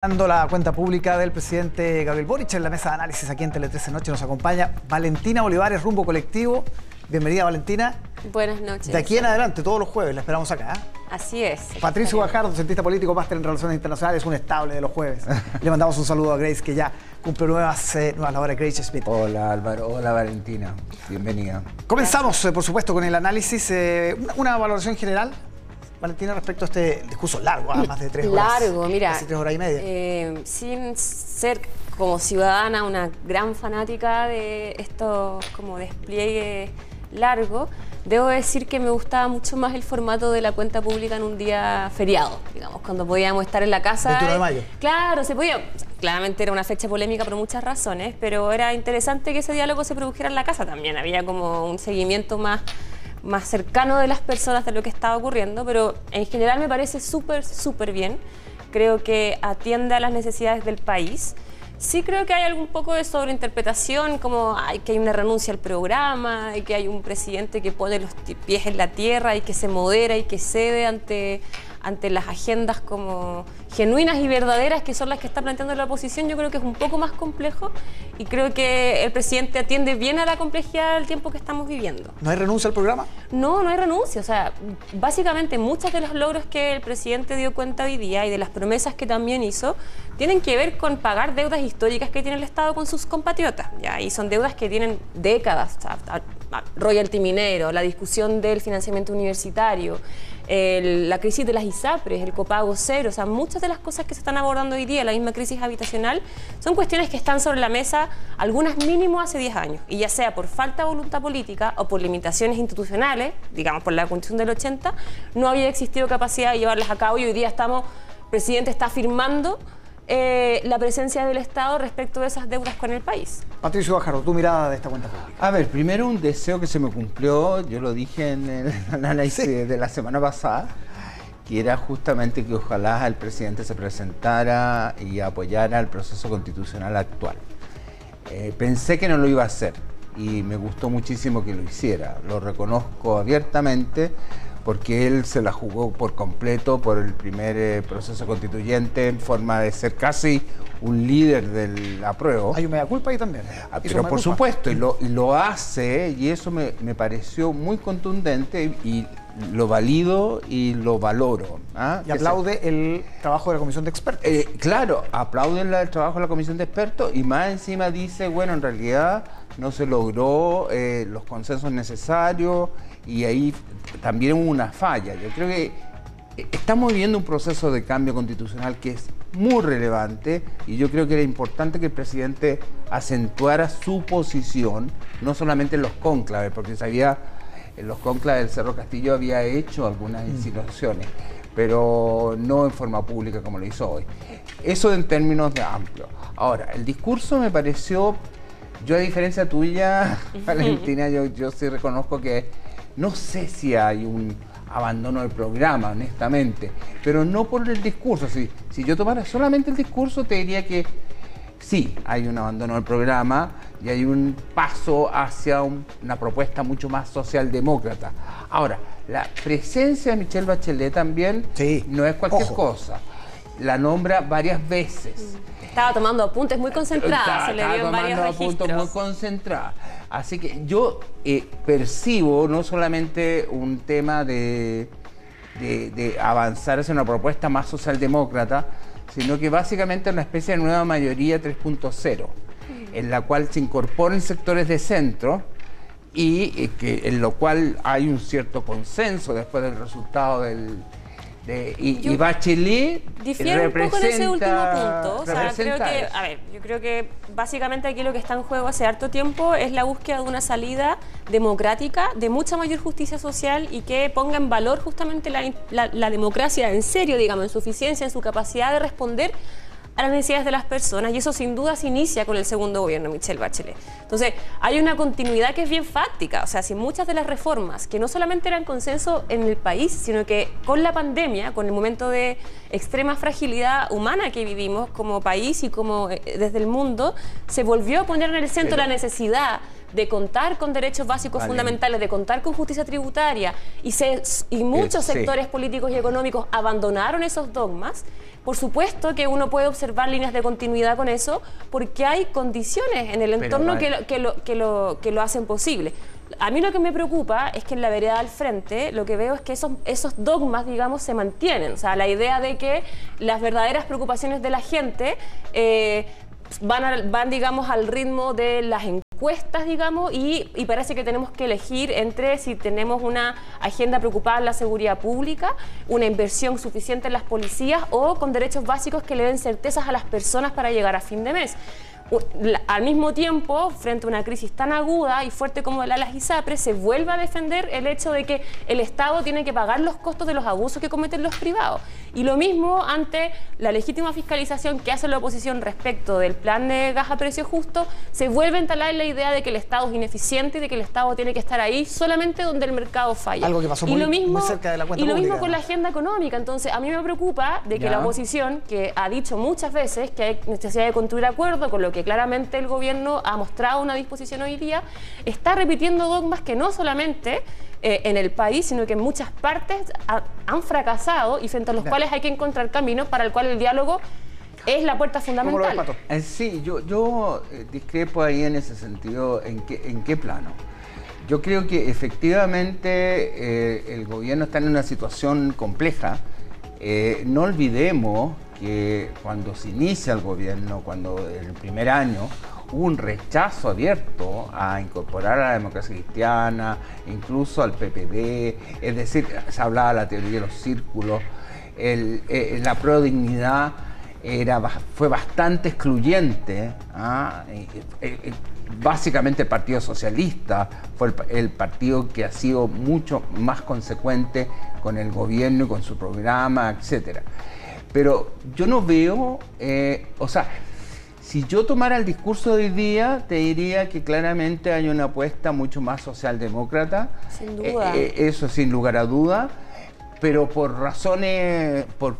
Dando la cuenta pública del presidente Gabriel Boric en la mesa de análisis aquí en Tele 13 Noche nos acompaña Valentina Olivares, Rumbo Colectivo. Bienvenida, Valentina. Buenas noches. De aquí en adelante, todos los jueves, la esperamos acá. Así es. Patricio Guajardo, cientista político, máster en Relaciones Internacionales, un estable de los jueves. Le mandamos un saludo a Grace, que ya cumple nuevas labores. Grace Smith. Hola Álvaro, hola Valentina, bienvenida. Comenzamos, por supuesto, con el análisis, una valoración general, Valentina, respecto a este discurso largo, más de 3 horas. Largo, mira. Casi 3 horas y media. Sin ser como ciudadana una gran fanática de estos como despliegues largos, debo decir que me gustaba mucho más el formato de la cuenta pública en un día feriado, digamos, cuando podíamos estar en la casa. 21 de mayo. Claro, se podía. Claramente era una fecha polémica por muchas razones, pero era interesante que ese diálogo se produjera en la casa también. Había como un seguimiento más cercano de las personas de lo que estaba ocurriendo, pero en general me parece súper bien. Creo que atiende a las necesidades del país. Sí creo que hay algún poco de sobreinterpretación, como que hay una renuncia al programa, y que hay un presidente que pone los pies en la tierra y que se modera y que cede ante las agendas como genuinas y verdaderas que son las que está planteando la oposición. Yo creo que es un poco más complejo y creo que el presidente atiende bien a la complejidad del tiempo que estamos viviendo. ¿No hay renuncia al programa? No, no hay renuncia. O sea, básicamente muchos de los logros que el presidente dio cuenta hoy día y de las promesas que también hizo tienen que ver con pagar deudas históricas que tiene el Estado con sus compatriotas, ¿ya? Y son deudas que tienen décadas. O sea, royalty minero, la discusión del financiamiento universitario, la crisis de las ISAPRES, el copago cero, o sea, muchas de las cosas que se están abordando hoy día, la misma crisis habitacional, son cuestiones que están sobre la mesa, algunas mínimo hace 10 años, y ya sea por falta de voluntad política o por limitaciones institucionales, digamos por la Constitución del 80, no había existido capacidad de llevarlas a cabo y hoy día el presidente está firmando la presencia del Estado respecto de esas deudas con el país. Patricio Guajardo, tu mirada de esta cuenta pública. A ver, primero un deseo que se me cumplió, yo lo dije en el análisis de la semana pasada, que era justamente que ojalá el presidente se presentara y apoyara el proceso constitucional actual. Pensé que no lo iba a hacer y me gustó muchísimo que lo hiciera, lo reconozco abiertamente, porque él se la jugó por completo por el primer proceso constituyente en forma de ser casi un líder del apruebo. Hay un mea culpa ahí también. Pero por supuesto, y lo hace, y eso me pareció muy contundente y lo valido y lo valoro. Y aplaude el trabajo de la comisión de expertos. Claro, aplaude el trabajo de la comisión de expertos y más encima dice, bueno, en realidad no se logró los consensos necesarios y ahí también hubo una falla. Yo creo que estamos viviendo un proceso de cambio constitucional que es muy relevante y yo creo que era importante que el presidente acentuara su posición, no solamente en los cónclaves, porque en los cónclaves del Cerro Castillo había hecho algunas insinuaciones, pero no en forma pública como lo hizo hoy. Eso en términos de amplio. Ahora, el discurso me pareció, yo a diferencia tuya, Valentina, yo sí reconozco que no sé si hay un abandono del programa, honestamente, pero no por el discurso. Si yo tomara solamente el discurso, te diría que sí, hay un abandono del programa y hay un paso hacia una propuesta mucho más socialdemócrata. Ahora, la presencia de Michelle Bachelet también no es cualquier cosa. La nombra varias veces. Estaba tomando apuntes muy concentradas, se le vio en varios registros. Muy concentrada. Así que yo percibo no solamente un tema de avanzar hacia una propuesta más socialdemócrata, sino que básicamente una especie de nueva mayoría 3.0, en la cual se incorporan sectores de centro y en lo cual hay un cierto consenso después del resultado y Bachelet difiere un poco en ese último punto. O sea, yo creo que básicamente aquí lo que está en juego hace harto tiempo es la búsqueda de una salida democrática, de mucha mayor justicia social y que ponga en valor justamente la democracia en serio, digamos, en su eficiencia, en su capacidad de responder a las necesidades de las personas, y eso sin duda se inicia con el segundo gobierno, Michelle Bachelet. Entonces, hay una continuidad que es bien fáctica, o sea, si muchas de las reformas, que no solamente eran consenso en el país, sino que con la pandemia, con el momento de extrema fragilidad humana que vivimos como país y como desde el mundo, se volvió a poner en el centro la necesidad de contar con derechos básicos fundamentales, de contar con justicia tributaria, y muchos sectores políticos y económicos abandonaron esos dogmas. por supuesto que uno puede observar líneas de continuidad con eso, porque hay condiciones en el entorno que lo hacen posible. A mí lo que me preocupa es que en la vereda al frente lo que veo es que esos dogmas, digamos, se mantienen. O sea, la idea de que las verdaderas preocupaciones de la gente van, digamos, al ritmo de las encuestas, digamos, y parece que tenemos que elegir entre si tenemos una agenda preocupada en la seguridad pública, una inversión suficiente en las policías o con derechos básicos que le den certezas a las personas para llegar a fin de mes. Al mismo tiempo, frente a una crisis tan aguda y fuerte como la de las ISAPRES, se vuelve a defender el hecho de que el Estado tiene que pagar los costos de los abusos que cometen los privados. Y lo mismo ante la legítima fiscalización que hace la oposición respecto del plan de gas a precio justo, se vuelve a instalar la idea de que el Estado es ineficiente y de que el Estado tiene que estar ahí solamente donde el mercado falla. Algo que pasó muy cerca de la cuenta pública. Y lo mismo con ¿no? la agenda económica. Entonces, a mí me preocupa de que la oposición, que ha dicho muchas veces que hay necesidad de construir acuerdo con lo que claramente el gobierno ha mostrado una disposición hoy día, está repitiendo dogmas que no solamente en el país, sino que en muchas partes han fracasado y frente a los cuales hay que encontrar caminos para el cual el diálogo es la puerta fundamental. ¿Cómo lo ves, Pato? Sí, yo discrepo ahí en ese sentido. ¿En qué plano? Yo creo que efectivamente el gobierno está en una situación compleja. No olvidemos que cuando se inicia el gobierno, cuando en el primer año hubo un rechazo abierto a incorporar a la democracia cristiana, incluso al PPD, es decir, se hablaba de la teoría de los círculos, la prodignidad fue bastante excluyente. Básicamente el Partido Socialista fue el partido que ha sido mucho más consecuente con el gobierno y con su programa, etcétera. Pero yo no veo, si yo tomara el discurso de hoy día, te diría que claramente hay una apuesta mucho más socialdemócrata. Sin duda. Eso sin lugar a duda, pero por razones, por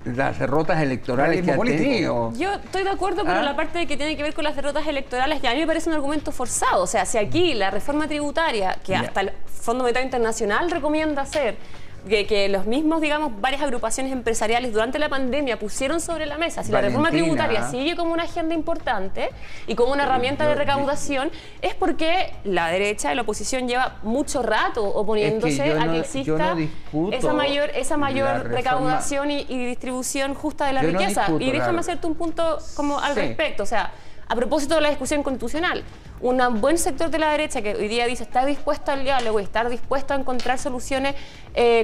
las derrotas electorales que ha tenido. Yo estoy de acuerdo, pero la parte de que tiene que ver con las derrotas electorales, ya a mí me parece un argumento forzado. O sea, si aquí la reforma tributaria, que hasta el Fondo Monetario Internacional recomienda hacer, que los mismos, digamos, varias agrupaciones empresariales durante la pandemia pusieron sobre la mesa, si la reforma tributaria sigue como una agenda importante y como una herramienta de recaudación, es porque la derecha y la oposición lleva mucho rato oponiéndose a que exista esa mayor recaudación y distribución justa de la riqueza. Y déjame hacerte un punto como al respecto, o sea, a propósito de la discusión constitucional, un buen sector de la derecha que hoy día dice estar dispuesto al diálogo y estar dispuesto a encontrar soluciones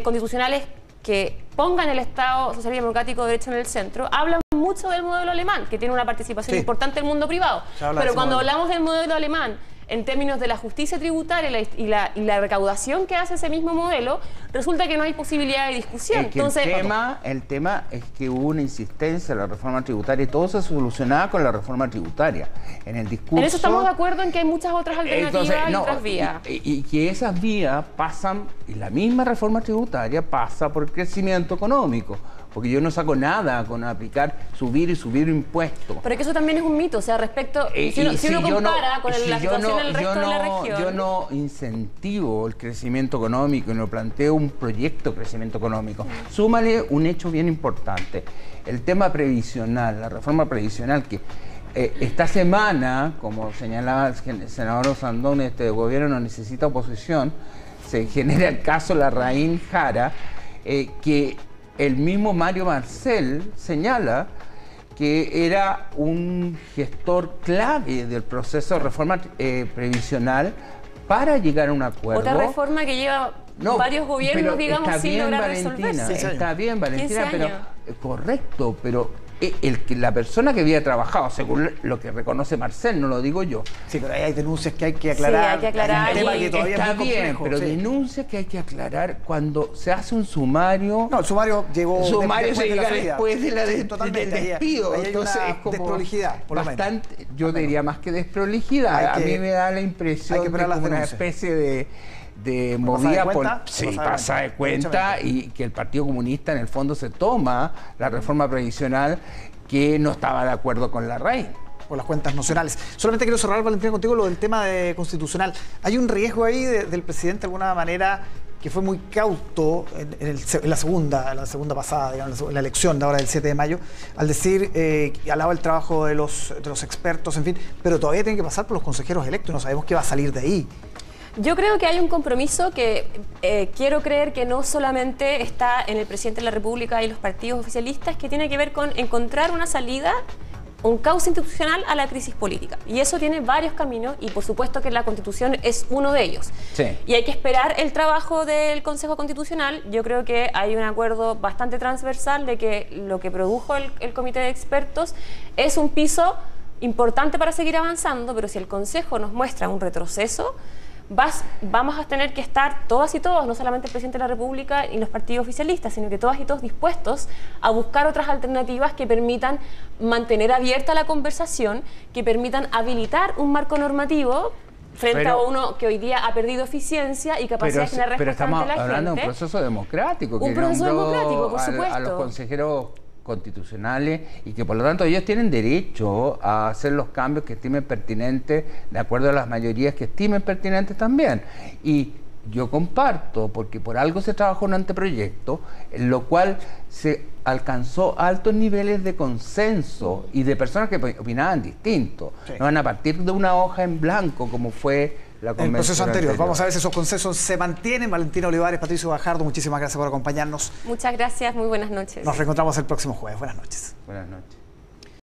constitucionales que pongan el Estado social y democrático de derecho en el centro, hablan mucho del modelo alemán, que tiene una participación importante en el mundo privado. Pero cuando hablamos del modelo alemán en términos de la justicia tributaria y la recaudación que hace ese mismo modelo, resulta que no hay posibilidad de discusión. Entonces, el tema es que hubo una insistencia en la reforma tributaria y todo se solucionaba con la reforma tributaria. En el discurso... En eso estamos de acuerdo en que hay muchas otras alternativas y otras vías. Y que esas vías pasan, y la misma reforma tributaria pasa por crecimiento económico. Porque yo no saco nada con aplicar subir impuestos. Pero que eso también es un mito, o sea, respecto, si uno compara con la situación en el resto de la región. Yo no incentivo el crecimiento económico y no planteo un proyecto de crecimiento económico. Súmale un hecho bien importante, el tema previsional, la reforma previsional que esta semana, como señalaba el senador Osandón, este gobierno no necesita oposición, se genera el caso Larraín Jara, que el mismo Mario Marcel señala que era un gestor clave del proceso de reforma previsional para llegar a un acuerdo. Otra reforma que lleva varios gobiernos, digamos, sin lograr resolverse. Está bien, Valentina, pero correcto, pero la persona que había trabajado, según lo que reconoce Marcel, no lo digo yo. Sí, pero hay denuncias que hay que aclarar. Sí, hay que aclarar. Hay un tema que todavía está es muy bien, complejo, pero denuncias que hay que aclarar cuando se hace un sumario. No, el sumario llegó después de la del despido. Ahí hay entonces una es como desprolijidad, por bastante, lo menos. Yo diría más que desprolijidad. A mí me da la impresión de como una especie de movida pasada de cuenta y que el Partido Comunista en el fondo se toma la reforma previsional que no estaba de acuerdo con Larraín. Por las cuentas nacionales. Solamente quiero cerrar, Valentina, contigo lo del tema constitucional. ¿Hay un riesgo ahí del presidente de alguna manera que fue muy cauto en la segunda pasada, digamos, en la elección de ahora del 7 de mayo, al decir, alaba el trabajo de los expertos, en fin, pero todavía tiene que pasar por los consejeros electos, no sabemos qué va a salir de ahí. Yo creo que hay un compromiso que quiero creer que no solamente está en el presidente de la República y los partidos oficialistas, que tiene que ver con encontrar una salida, un cauce institucional a la crisis política. Y eso tiene varios caminos y por supuesto que la Constitución es uno de ellos. Sí. Y hay que esperar el trabajo del Consejo Constitucional. Yo creo que hay un acuerdo bastante transversal de que lo que produjo el Comité de Expertos es un piso importante para seguir avanzando, pero si el Consejo nos muestra un retroceso, vamos a tener que estar todas y todos, no solamente el presidente de la República y los partidos oficialistas, sino que todas y todos dispuestos a buscar otras alternativas que permitan mantener abierta la conversación, que permitan habilitar un marco normativo frente a uno que hoy día ha perdido eficiencia y capacidad de generar respuesta ante la gente. Pero estamos hablando de un proceso democrático. Un proceso democrático, por supuesto. A los consejeros constitucionales y que por lo tanto ellos tienen derecho a hacer los cambios que estimen pertinentes de acuerdo a las mayorías que estimen pertinentes también. Y yo comparto, porque por algo se trabajó un anteproyecto, en lo cual se alcanzó altos niveles de consenso y de personas que opinaban distinto. Sí. No van a partir de una hoja en blanco como fue la convención el proceso anterior. Vamos a ver si esos consensos se mantienen. Valentina Olivares, Patricio Gajardo, muchísimas gracias por acompañarnos. Muchas gracias, muy buenas noches. Nos reencontramos el próximo jueves. Buenas noches. Buenas noches.